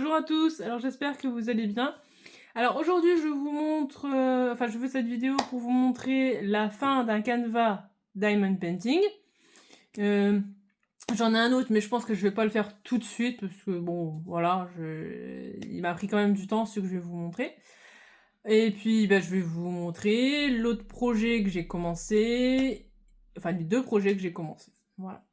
Bonjour à tous, alors j'espère que vous allez bien. Alors aujourd'hui je vous montre, je fais cette vidéo pour vous montrer la fin d'un canevas Diamond Painting. J'en ai un autre mais je pense que je vais pas le faire tout de suite parce que bon voilà, il m'a pris quand même du temps ce que je vais vous montrer. Et puis je vais vous montrer l'autre projet que j'ai commencé, enfin les deux projets que j'ai commencé, voilà.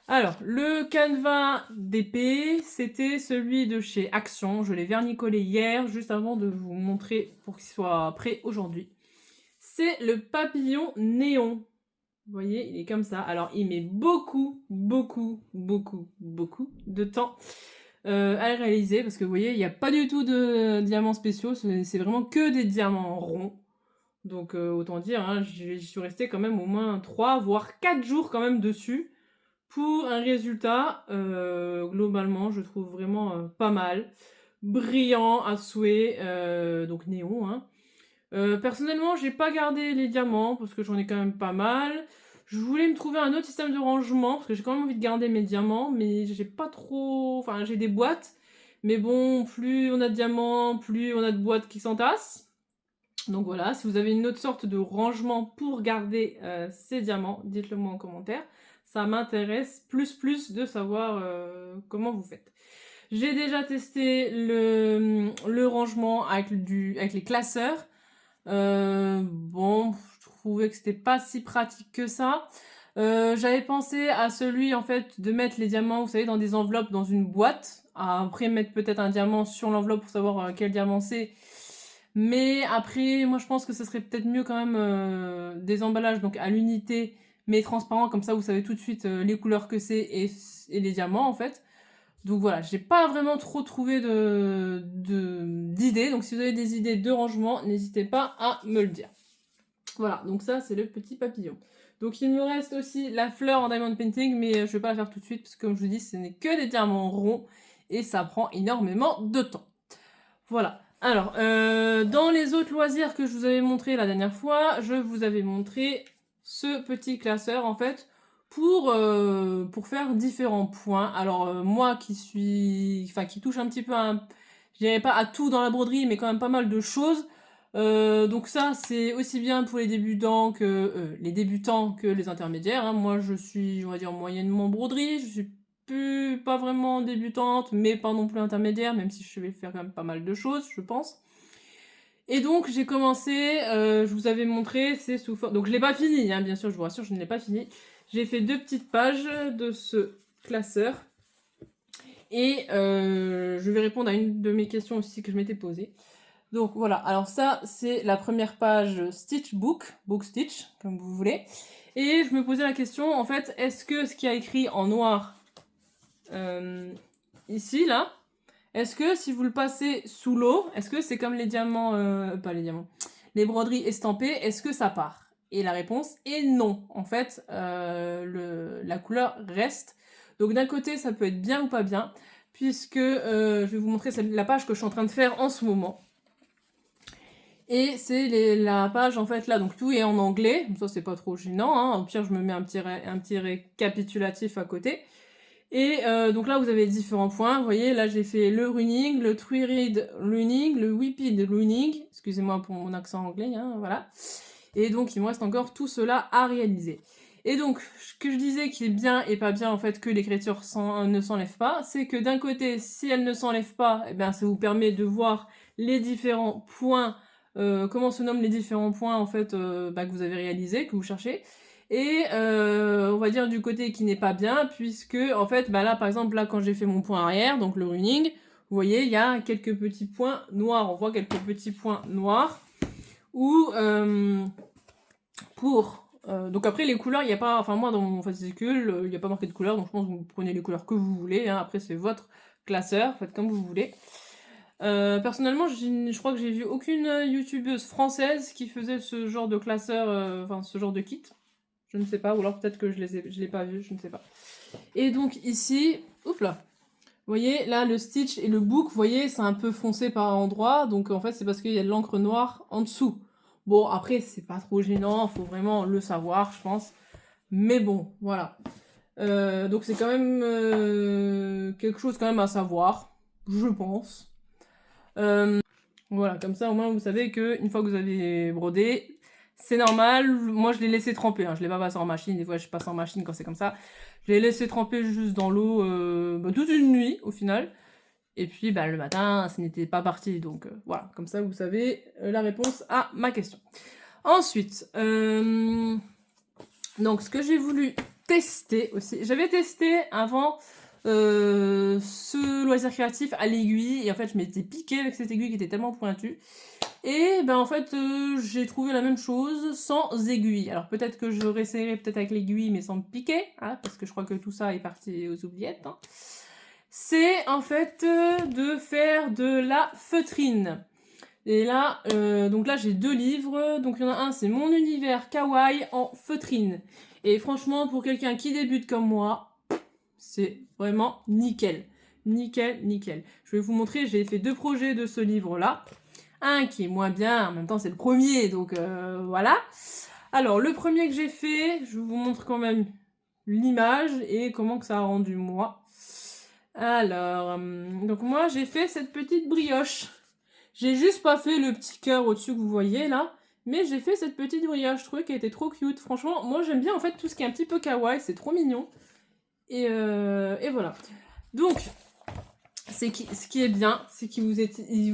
Alors, le canevas d'épée, c'était celui de chez Action. Je l'ai vernicolé hier, juste avant de vous montrer pour qu'il soit prêt aujourd'hui. C'est le papillon néon. Vous voyez, il est comme ça. Alors, il met beaucoup de temps à le réaliser. Parce que vous voyez, il n'y a pas du tout de diamants spéciaux. C'est vraiment que des diamants ronds. Donc, autant dire, hein, j'y suis restée quand même au moins 3, voire 4 jours quand même dessus. Pour un résultat, globalement, je trouve vraiment pas mal. Brillant à souhait, donc néon. Hein. Personnellement, j'ai pas gardé les diamants parce que j'en ai quand même pas mal. Je voulais me trouver un autre système de rangement parce que j'ai quand même envie de garder mes diamants, mais j'ai pas trop. Enfin, j'ai des boîtes, mais bon, plus on a de diamants, plus on a de boîtes qui s'entassent. Donc voilà, si vous avez une autre sorte de rangement pour garder ces diamants, dites-le moi en commentaire. Ça m'intéresse plus de savoir comment vous faites. J'ai déjà testé le rangement avec les classeurs. Bon, je trouvais que c'était pas si pratique que ça. J'avais pensé à celui en fait de mettre les diamants, vous savez, dans des enveloppes dans une boîte. Après mettre peut-être un diamant sur l'enveloppe pour savoir quel diamant c'est. Mais après, moi je pense que ce serait peut-être mieux quand même des emballages donc à l'unité mais transparents, comme ça vous savez tout de suite les couleurs que c'est et les diamants en fait. Donc voilà, j'ai pas vraiment trop trouvé d'idées, donc si vous avez des idées de rangement, n'hésitez pas à me le dire. Voilà, donc ça c'est le petit papillon. Donc il me reste aussi la fleur en diamond painting, mais je vais pas la faire tout de suite parce que comme je vous dis, ce n'est que des diamants ronds et ça prend énormément de temps. Voilà. Alors, dans les autres loisirs que je vous avais montré la dernière fois, je vous avais montré ce petit classeur, en fait, pour faire différents points. Alors, moi qui touche un petit peu je dirais pas à tout dans la broderie, mais quand même pas mal de choses. Donc ça, c'est aussi bien pour les débutants que les intermédiaires. Hein. Moi, je suis, on va dire, moyennement broderie. Je suis pas vraiment débutante, mais pas non plus intermédiaire, même si je vais faire quand même pas mal de choses, je pense. Et donc j'ai commencé, je vous avais montré, c'est sous forme... Donc je l'ai pas fini, hein, bien sûr, je vous rassure, je ne l'ai pas fini. J'ai fait 2 petites pages de ce classeur. Et je vais répondre à une de mes questions aussi que je m'étais posée. Donc voilà, alors ça c'est la première page Stitch Book Stitch, comme vous voulez. Et je me posais la question, en fait, est-ce que ce qui a écrit en noir ici, là, est-ce que si vous le passez sous l'eau, est-ce que c'est comme les diamants, pas les diamants, les broderies estampées, est-ce que ça part? Et la réponse est non. En fait, la couleur reste. Donc d'un côté, ça peut être bien ou pas bien, puisque je vais vous montrer la page que je suis en train de faire en ce moment. Et c'est la page en fait là, donc tout est en anglais, ça c'est pas trop gênant, hein. Au pire je me mets un petit récapitulatif à côté. Et donc là vous avez différents points, vous voyez là j'ai fait le running, le three-read running, le whipped running, excusez-moi pour mon accent anglais, hein, voilà. Et donc il me reste encore tout cela à réaliser. Et donc ce que je disais qui est bien et pas bien en fait que l'écriture ne s'enlève pas, c'est que d'un côté si elle ne s'enlève pas, eh bien ça vous permet de voir les différents points, comment se nomment les différents points en fait que vous avez réalisés, que vous cherchez. Et on va dire du côté qui n'est pas bien, puisque en fait là par exemple là quand j'ai fait mon point arrière, donc le running, vous voyez il y a quelques petits points noirs, on voit quelques petits points noirs, ou donc après les couleurs, il n'y a pas, enfin moi dans mon fascicule, il n'y a pas marqué de couleur, donc je pense que vous prenez les couleurs que vous voulez, hein. Après c'est votre classeur, faites comme vous voulez. Personnellement, je crois que j'ai vu aucune youtubeuse française qui faisait ce genre de classeur, ce genre de kit. Je ne sais pas, ou alors peut-être que je l'ai pas vu, je ne sais pas. Et donc ici, oups là, vous voyez, là le stitch et le book, vous voyez, c'est un peu foncé par endroits, donc en fait c'est parce qu'il y a de l'encre noire en dessous. Bon, après c'est pas trop gênant, faut vraiment le savoir, je pense. Mais bon, voilà. Donc c'est quand même quelque chose quand même à savoir. je pense. Voilà, comme ça au moins vous savez que une fois que vous avez brodé, c'est normal. Moi je l'ai laissé tremper, hein. Je l'ai pas passé en machine, des fois je passe en machine quand c'est comme ça. Je l'ai laissé tremper juste dans l'eau toute une nuit au final. Et puis le matin, ce n'était pas parti. Donc voilà, comme ça vous savez la réponse à ma question. Ensuite, donc ce que j'ai voulu tester aussi, j'avais testé avant ce loisir créatif à l'aiguille, et en fait je m'étais piqué avec cette aiguille qui était tellement pointue, et en fait j'ai trouvé la même chose sans aiguille. Alors peut-être que je réessayerai peut-être avec l'aiguille mais sans me piquer, hein, parce que je crois que tout ça est parti aux oubliettes, hein. C'est en fait de faire de la feutrine. Et là, donc là j'ai 2 livres, donc il y en a un c'est Mon univers kawaii en feutrine. Et franchement pour quelqu'un qui débute comme moi, c'est vraiment nickel. Nickel, nickel. Je vais vous montrer, j'ai fait 2 projets de ce livre-là. Un qui est moins bien, en même temps c'est le premier, donc voilà. Alors le premier que j'ai fait, je vous montre quand même l'image et comment que ça a rendu moi. Alors, donc moi j'ai fait cette petite brioche. J'ai juste pas fait le petit cœur au-dessus que vous voyez là, mais j'ai fait cette petite brioche. Je trouvais qu'elle était trop cute. Franchement, moi j'aime bien en fait tout ce qui est un petit peu kawaii, c'est trop mignon. Et voilà. Donc, ce qui est bien, c'est qu'il vous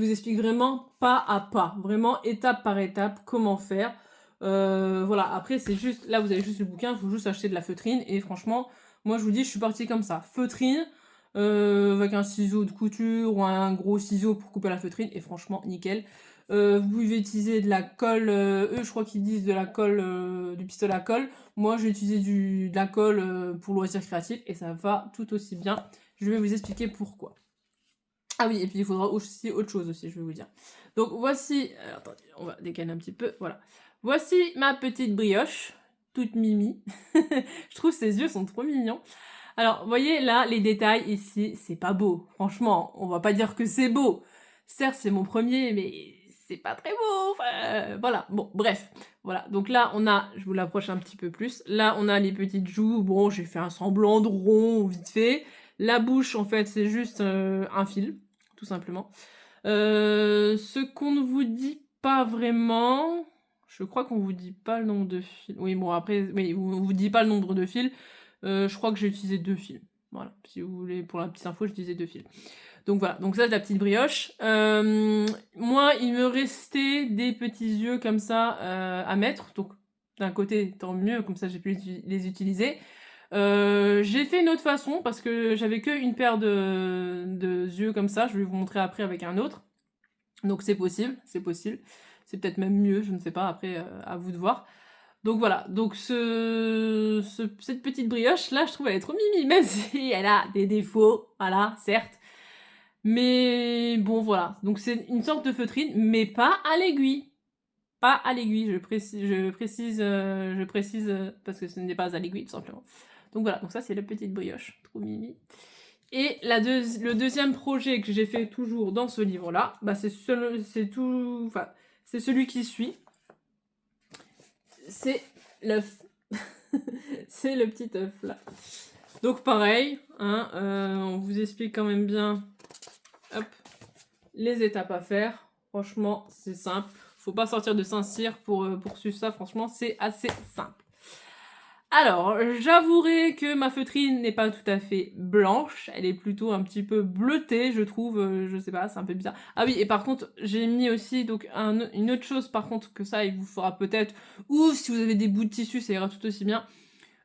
explique vraiment pas à pas, vraiment étape par étape, comment faire. Voilà, après c'est juste, là vous avez juste le bouquin, il faut juste acheter de la feutrine, et franchement, moi je vous dis, je suis partie comme ça, feutrine, avec un ciseau de couture, ou un gros ciseau pour couper la feutrine, et franchement, nickel. Vous pouvez utiliser de la colle, eux je crois qu'ils disent de la colle, du pistolet à colle. Moi j'ai utilisé de la colle pour loisir créatif, et ça va tout aussi bien. Je vais vous expliquer pourquoi. Ah oui, et puis il faudra aussi autre chose aussi, je vais vous dire. Donc voici, attendez, on va décaler un petit peu, voilà. Voici ma petite brioche, toute mimi. Je trouve ses yeux sont trop mignons. Alors, vous voyez là, les détails ici, c'est pas beau. Franchement, on va pas dire que c'est beau. Certes, c'est mon premier, mais c'est pas très beau. Enfin, voilà, bon, bref. Voilà, donc là, on a, je vous l'approche un petit peu plus. Là, on a les petites joues. Bon, j'ai fait un semblant de rond, vite fait. La bouche, en fait, c'est juste un fil, tout simplement. Ce qu'on ne vous dit pas vraiment, je crois qu'on vous dit pas le nombre de fils. Oui, bon, après, oui, on vous dit pas le nombre de fils. Je crois que j'ai utilisé 2 fils. Voilà, si vous voulez, pour la petite info, j'ai utilisé 2 fils. Donc voilà, donc ça c'est la petite brioche. Moi, il me restait des petits yeux comme ça à mettre. Donc d'un côté, tant mieux, comme ça j'ai pu les utiliser. J'ai fait une autre façon parce que j'avais qu'une paire de yeux comme ça. Je vais vous montrer après avec un autre. Donc c'est possible, c'est possible. C'est peut-être même mieux, je ne sais pas, après à vous de voir. Donc voilà, donc cette petite brioche là, je trouve elle est trop mimi, même si elle a des défauts, voilà, certes. Mais bon voilà, donc c'est une sorte de feutrine, mais pas à l'aiguille. Pas à l'aiguille, je précise parce que ce n'est pas à l'aiguille tout simplement. Donc voilà, donc ça c'est la petite brioche, trop mimi. Et le deuxième projet que j'ai fait toujours dans ce livre-là, c'est celui qui suit. C'est l'œuf. C'est le petit œuf là. Donc pareil, hein, on vous explique quand même bien hop, les étapes à faire. Franchement, c'est simple. Faut pas sortir de Saint-Cyr pour suivre ça. Franchement, c'est assez simple. Alors, j'avouerai que ma feutrine n'est pas tout à fait blanche. Elle est plutôt un petit peu bleutée, je trouve. Je sais pas, c'est un peu bizarre. Ah oui, et par contre, j'ai mis aussi donc une autre chose, par contre, que ça, il vous faudra peut-être... Ou si vous avez des bouts de tissu, ça ira tout aussi bien.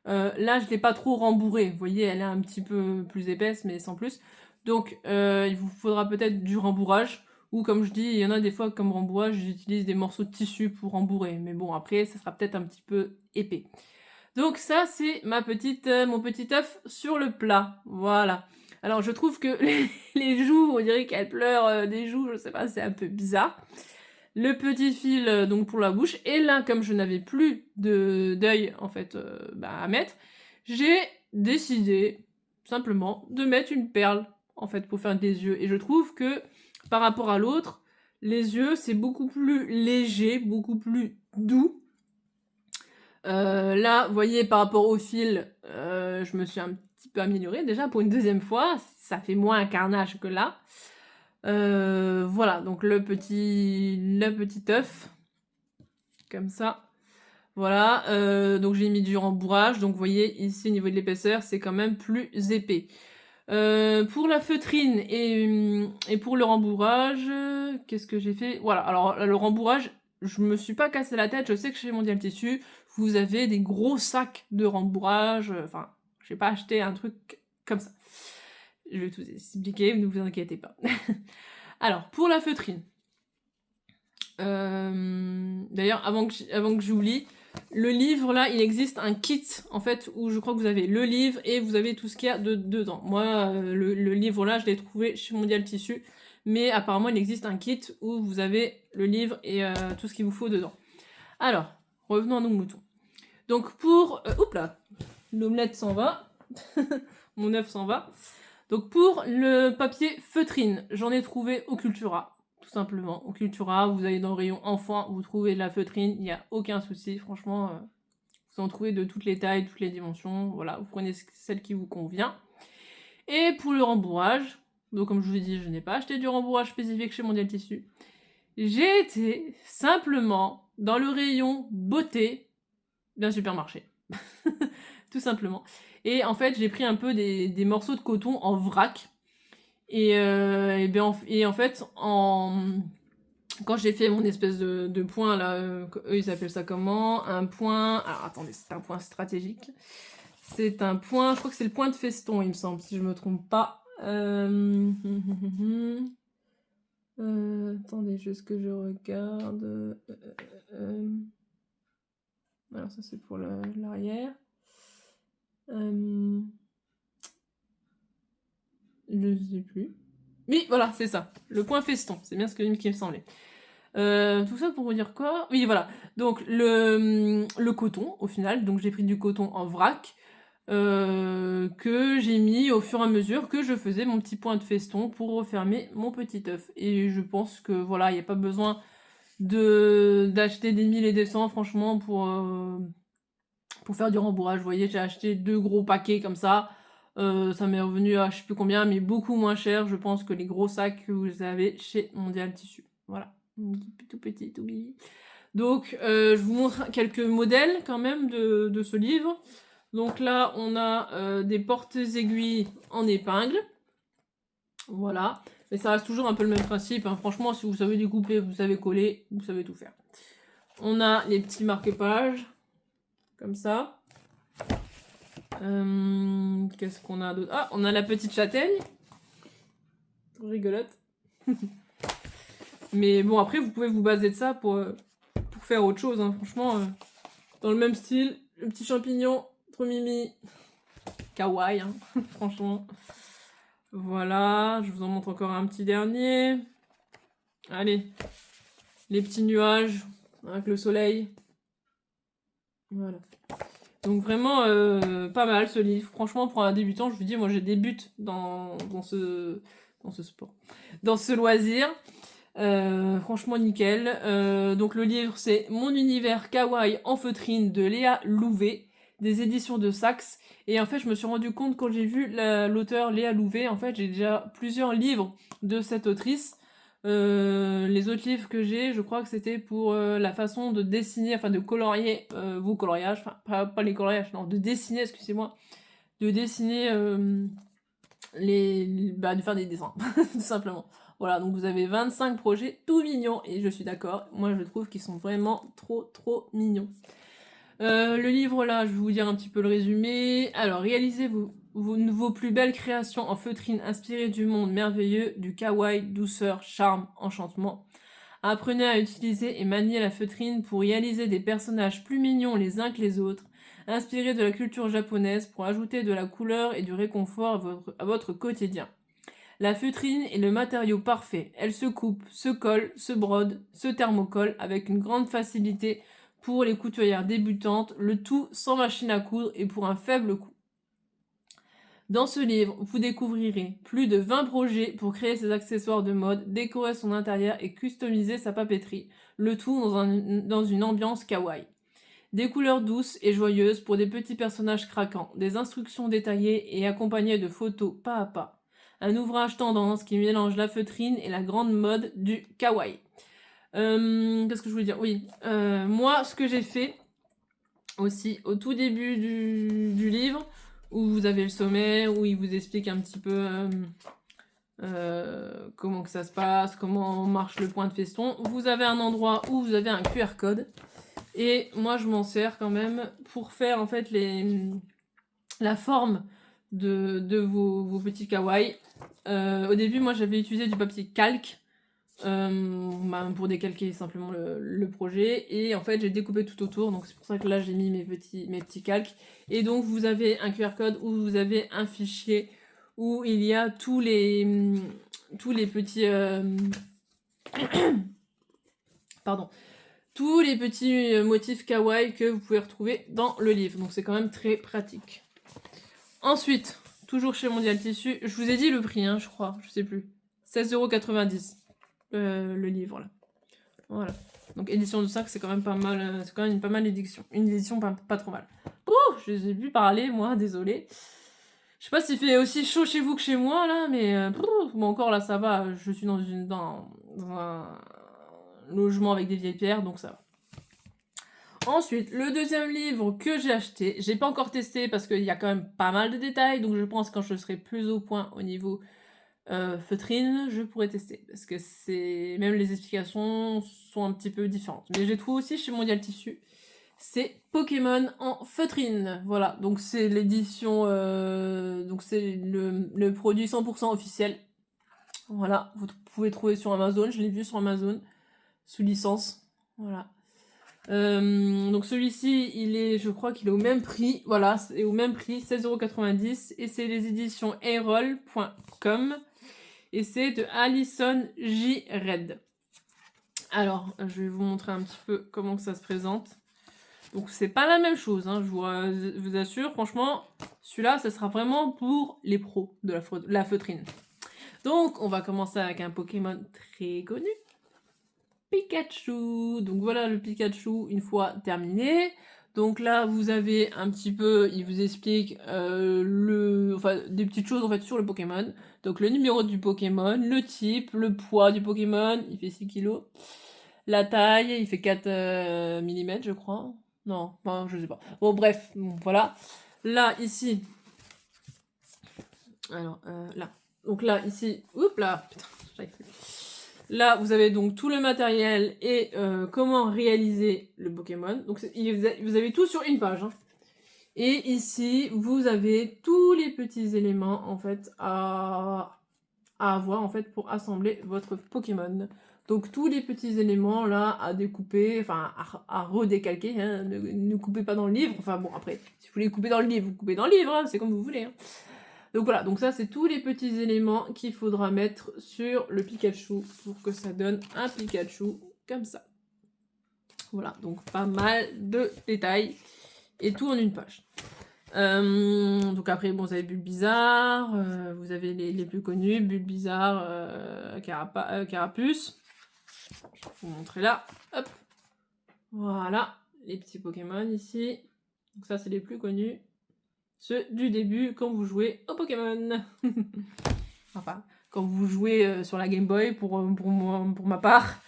Là, je l'ai pas trop rembourrée. Vous voyez, elle est un petit peu plus épaisse, mais sans plus. Donc, il vous faudra peut-être du rembourrage. Ou comme je dis, il y en a des fois, comme rembourrage, j'utilise des morceaux de tissu pour rembourrer. Mais bon, après, ça sera peut-être un petit peu épais. Donc ça, c'est mon petit œuf sur le plat. Voilà. Alors, je trouve que les joues, on dirait qu'elles pleurent des joues. Je sais pas, c'est un peu bizarre. Le petit fil donc pour la bouche, et là comme je n'avais plus d'œil en fait à mettre, j'ai décidé simplement de mettre une perle en fait pour faire des yeux, et je trouve que par rapport à l'autre, les yeux c'est beaucoup plus léger, beaucoup plus doux. Là vous voyez par rapport au fil, je me suis un petit peu améliorée déjà pour une deuxième fois, ça fait moins un carnage que là. Voilà, donc le petit œuf, comme ça. Voilà, donc j'ai mis du rembourrage, donc vous voyez ici au niveau de l'épaisseur, c'est quand même plus épais. Pour la feutrine et pour le rembourrage, qu'est-ce que j'ai fait? Voilà, alors le rembourrage, je me suis pas cassé la tête, je sais que chez Mondial Tissu, vous avez des gros sacs de rembourrage, enfin, j'ai pas acheté un truc comme ça. Je vais tout expliquer, ne vous inquiétez pas. Alors, pour la feutrine, d'ailleurs, avant que j'oublie, le livre là, il existe un kit en fait où je crois que vous avez le livre et vous avez tout ce qu'il y a dedans. Moi, le livre là, je l'ai trouvé chez Mondial Tissu, mais apparemment il existe un kit où vous avez le livre et tout ce qu'il vous faut dedans. Alors, revenons à nos moutons. Donc pour, oups là, l'omelette s'en va, mon œuf s'en va. Donc pour le papier feutrine, j'en ai trouvé au Cultura. Tout simplement, au Cultura, vous allez dans le rayon enfant, vous trouvez de la feutrine, il n'y a aucun souci, franchement, vous en trouvez de toutes les tailles, toutes les dimensions, voilà, vous prenez celle qui vous convient. Et pour le rembourrage, donc comme je vous ai dit, je n'ai pas acheté du rembourrage spécifique chez Mondial Tissu, j'ai été simplement dans le rayon beauté d'un supermarché. Tout simplement. Et en fait, j'ai pris un peu des morceaux de coton en vrac, et en fait, quand j'ai fait mon espèce de point là, eux ils appellent ça comment? Un point. Alors attendez, c'est un point stratégique. C'est un point, je crois que c'est le point de feston, il me semble, si je me trompe pas. Attendez, juste que je regarde. Alors ça c'est pour l'arrière. Je sais plus. Oui, voilà, c'est ça. Le point feston, c'est bien ce qui me semblait. Tout ça pour vous dire quoi? Oui, voilà. Donc, le coton, au final. Donc, j'ai pris du coton en vrac, que j'ai mis au fur et à mesure que je faisais mon petit point de feston pour refermer mon petit œuf. Et je pense que, voilà, il n'y a pas besoin d'acheter des 1000 et des 100, franchement, pour faire du rembourrage. Vous voyez, j'ai acheté 2 gros paquets comme ça. Ça m'est revenu à je sais plus combien, mais beaucoup moins cher, je pense, que les gros sacs que vous avez chez Mondial Tissu. Voilà. Tout petit, tout mini. Donc, je vous montre quelques modèles quand même de ce livre. Donc là, on a des portes-aiguilles en épingle. Voilà. Mais ça reste toujours un peu le même principe, hein. Franchement, si vous savez découper, vous savez coller, vous savez tout faire. On a les petits marque-pages, comme ça. Qu'est-ce qu'on a d'autre? Ah, on a la petite châtaigne. Trop rigolote. Mais bon, après, vous pouvez vous baser de ça pour faire autre chose, hein. Franchement, dans le même style, le petit champignon, trop mimi. Kawaii, hein. Franchement. Voilà, je vous en montre encore un petit dernier. Allez, les petits nuages avec le soleil. Voilà. Donc vraiment pas mal ce livre. Franchement, pour un débutant, je vous dis, moi je débute dans ce sport, dans ce loisir. Franchement nickel. Donc le livre c'est Mon univers kawaii en feutrine de Léa Louvet, des éditions de Saxe. Et en fait, je me suis rendu compte quand j'ai vu l'auteur Léa Louvet, en fait, j'ai déjà plusieurs livres de cette autrice. Les autres livres que j'ai, je crois que c'était pour la façon de dessiner, enfin de colorier vos coloriages, enfin pas les coloriages, non, de dessiner, excusez-moi, de dessiner de faire des dessins, tout simplement. Voilà, donc vous avez 25 projets tout mignons, et je suis d'accord, moi je trouve qu'ils sont vraiment trop mignons. Le livre là, je vais vous dire un petit peu le résumé. Alors, réalisez vos plus belles créations en feutrine inspirées du monde merveilleux, du kawaii, douceur, charme, enchantement. Apprenez à utiliser et manier la feutrine pour réaliser des personnages plus mignons les uns que les autres, inspirés de la culture japonaise pour ajouter de la couleur et du réconfort à votre quotidien. La feutrine est le matériau parfait. Elle se coupe, se colle, se brode, se thermocolle avec une grande facilité pour les couturières débutantes, le tout sans machine à coudre et pour un faible coût. Dans ce livre, vous découvrirez plus de 20 projets pour créer ses accessoires de mode, décorer son intérieur et customiser sa papeterie, le tout dans une ambiance kawaii. Des couleurs douces et joyeuses pour des petits personnages craquants, des instructions détaillées et accompagnées de photos pas à pas. un ouvrage tendance qui mélange la feutrine et la grande mode du kawaii. Qu'est-ce que je voulais dire? Oui, moi, ce que j'ai fait aussi au tout début du livre, où vous avez le sommet, où il vous explique un petit peu comment que ça se passe, comment marche le point de feston, vous avez un endroit où vous avez un QR code. Et moi, je m'en sers quand même pour faire en fait la forme de vos petits kawaii. Au début, moi, j'avais utilisé du papier calque pour décalquer simplement le projet. Et en fait, j'ai découpé tout autour. Donc, c'est pour ça que là, j'ai mis mes petits calques. Et donc, vous avez un QR code où vous avez un fichier où il y a tous les petits... Pardon. Tous les petits motifs kawaii que vous pouvez retrouver dans le livre. Donc c'est quand même très pratique. Ensuite, toujours chez Mondial Tissu, je vous ai dit le prix, hein, je crois, je sais plus. 16,90 € le livre là. Voilà. Donc édition de 5, c'est quand même pas mal, c'est quand même pas mal d'édition. Une édition pas trop mal. Oh, je les ai vu parler, moi, désolé. Je sais pas s'il fait aussi chaud chez vous que chez moi là, mais bon, encore là ça va, je suis dans un logement avec des vieilles pierres, donc ça va. Ensuite, le deuxième livre que j'ai acheté, j'ai pas encore testé parce qu'il y a quand même pas mal de détails, donc je pense que quand je serai plus au point au niveau feutrine, je pourrais tester. Parce que même les explications sont un petit peu différentes. Mais j'ai trouvé aussi chez Mondial Tissu, c'est Pokémon en feutrine. Voilà, donc c'est l'édition, donc c'est le produit 100% officiel. Voilà, vous pouvez trouver sur Amazon, je l'ai vu sur Amazon, sous licence. Voilà. Donc celui-ci, je crois qu'il est au même prix, voilà, c'est au même prix, 16,90 € et c'est les éditions airol.com et c'est de Alison J. Red. Alors, je vais vous montrer un petit peu comment que ça se présente. Donc c'est pas la même chose, hein, je vous assure, franchement, celui-là, ça sera vraiment pour les pros de la feutrine. Donc, on va commencer avec un Pokémon très connu. Pikachu. Donc voilà le Pikachu une fois terminé. Donc là, vous avez un petit peu, il vous explique des petites choses en fait sur le Pokémon. Donc le numéro du Pokémon, le type, le poids du Pokémon, il fait 6 kg. La taille, il fait 4 mm je crois. Non, enfin, je sais pas. Bon bref, bon, voilà. Là, ici. Alors, là. Donc là, ici. Oups là. Putain, j'arrive plus. Là, vous avez donc tout le matériel et comment réaliser le Pokémon. Donc, vous avez tout sur une page. Hein. Et ici, vous avez tous les petits éléments, en fait, à avoir, en fait, pour assembler votre Pokémon. Donc, tous les petits éléments, là, à découper, enfin, à redécalquer. Hein. Ne coupez pas dans le livre. Enfin, bon, après, si vous voulez couper dans le livre, vous coupez dans le livre. Hein, c'est comme vous voulez. Hein. Donc voilà, donc ça c'est tous les petits éléments qu'il faudra mettre sur le Pikachu pour que ça donne un Pikachu comme ça. Voilà, donc pas mal de détails et tout en une page. Donc après, bon, vous avez Bulbizarre, vous avez les plus connus, Bulbizarre, Carapuce. Je vais vous montrer là, hop. Voilà, les petits Pokémon ici. Donc ça c'est les plus connus. Ceux du début quand vous jouez au Pokémon. Enfin, quand vous jouez sur la Game Boy, pour ma part,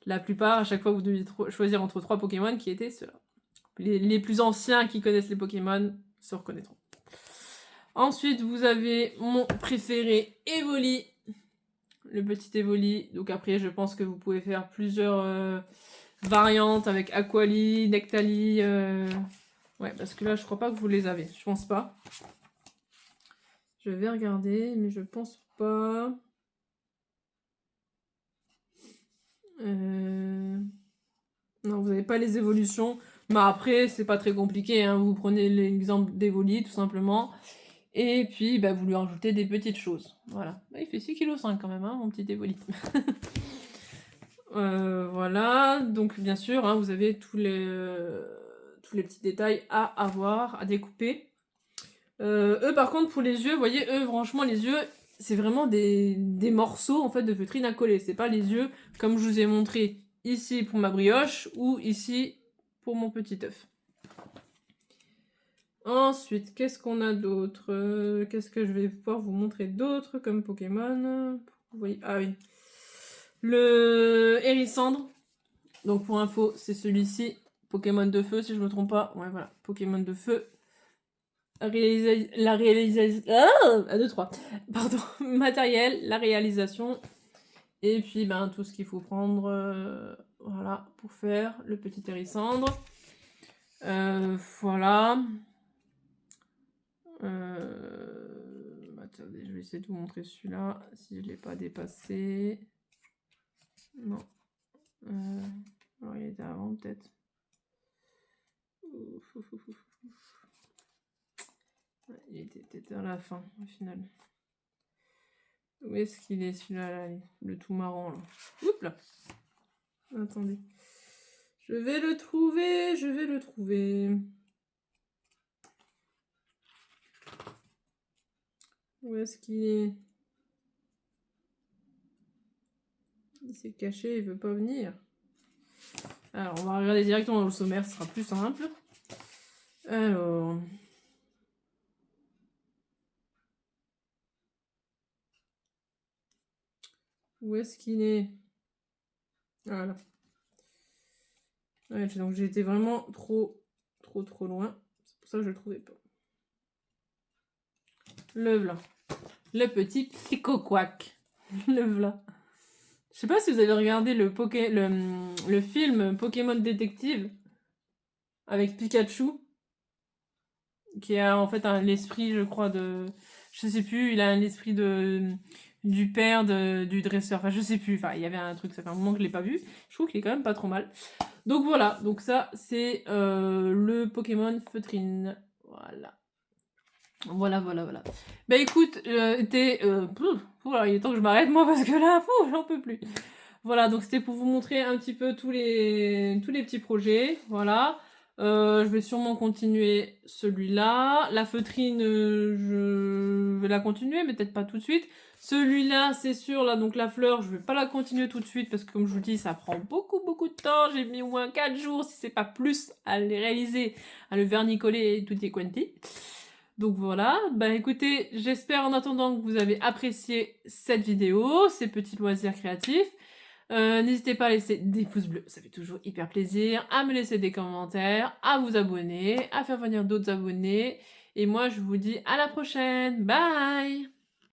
la plupart, à chaque fois, vous deviez choisir entre 3 Pokémon qui étaient ceux-là. Les plus anciens qui connaissent les Pokémon se reconnaîtront. Ensuite, vous avez mon préféré, Evoli. Le petit Evoli. Donc après, je pense que vous pouvez faire plusieurs variantes avec Aquali, Nectali... Ouais, parce que là, je crois pas que vous les avez. Je pense pas. Je vais regarder, mais je pense pas. Non, vous n'avez pas les évolutions. Mais après, c'est pas très compliqué. Hein. Vous prenez l'exemple d'Evoli, tout simplement. Et puis, bah, vous lui rajoutez des petites choses. Voilà. Bah, il fait 6,5 kg quand même, hein, mon petit Evoli. Voilà. Donc, bien sûr, hein, vous avez tous les petits détails à avoir, à découper. Eux, par contre, pour les yeux, vous voyez, eux, franchement, les yeux, c'est vraiment des morceaux, en fait, de feutrine à coller. C'est pas les yeux, comme je vous ai montré ici pour ma brioche, ou ici pour mon petit œuf. Ensuite, qu'est-ce qu'on a d'autre? Qu'est-ce que je vais pouvoir vous montrer d'autre comme Pokémon? Oui, ah oui. Le Hérissandre. Donc pour info, c'est celui-ci. Pokémon de feu, si je me trompe pas. Ouais, voilà. Pokémon de feu. La réalisation... Ah 1, 2, 3. Pardon. Matériel, la réalisation. Et puis, ben, tout ce qu'il faut prendre... voilà, pour faire le petit Hérissandre. Voilà. Attendez, je vais essayer de vous montrer celui-là, si je ne l'ai pas dépassé. Non. Alors, il était avant, peut-être. Il était peut-être à la fin, au final. Où est-ce qu'il est, celui-là, là, le tout marrant, là? Oups là. Attendez. Je vais le trouver, je vais le trouver. Où est-ce qu'il est? Il s'est caché, il veut pas venir. Alors, on va regarder directement dans le sommaire, ce sera plus simple. Alors... Où est-ce qu'il est? Voilà. Ouais, donc j'ai été vraiment trop loin. C'est pour ça que je le trouvais pas. Le v'là. Le petit Psycho-Quack. Le v'là. Je sais pas si vous avez regardé le film Pokémon Détective avec Pikachu, qui a en fait l'esprit, je crois, de... Je sais plus, il a l'esprit du père du dresseur. Enfin, je sais plus. Enfin, il y avait un truc, ça fait un moment que je l'ai pas vu. Je trouve qu'il est quand même pas trop mal. Donc voilà, donc ça, c'est le Pokémon Feutrine. Voilà. Voilà. Bah écoute, il est temps que je m'arrête moi parce que là, j'en peux plus. Voilà, donc c'était pour vous montrer un petit peu tous les petits projets. Voilà. Je vais sûrement continuer celui-là. La feutrine, je vais la continuer, mais peut-être pas tout de suite. Celui-là, c'est sûr, là, donc la fleur, je vais pas la continuer tout de suite parce que comme je vous dis, ça prend beaucoup de temps. J'ai mis au moins 4 jours, si c'est pas plus, à les réaliser, à le vernicoller et tutti quanti. Donc voilà, bah écoutez, j'espère en attendant que vous avez apprécié cette vidéo, ces petits loisirs créatifs. N'hésitez pas à laisser des pouces bleus, ça fait toujours hyper plaisir, à me laisser des commentaires, à vous abonner, à faire venir d'autres abonnés. Et moi, je vous dis à la prochaine. Bye!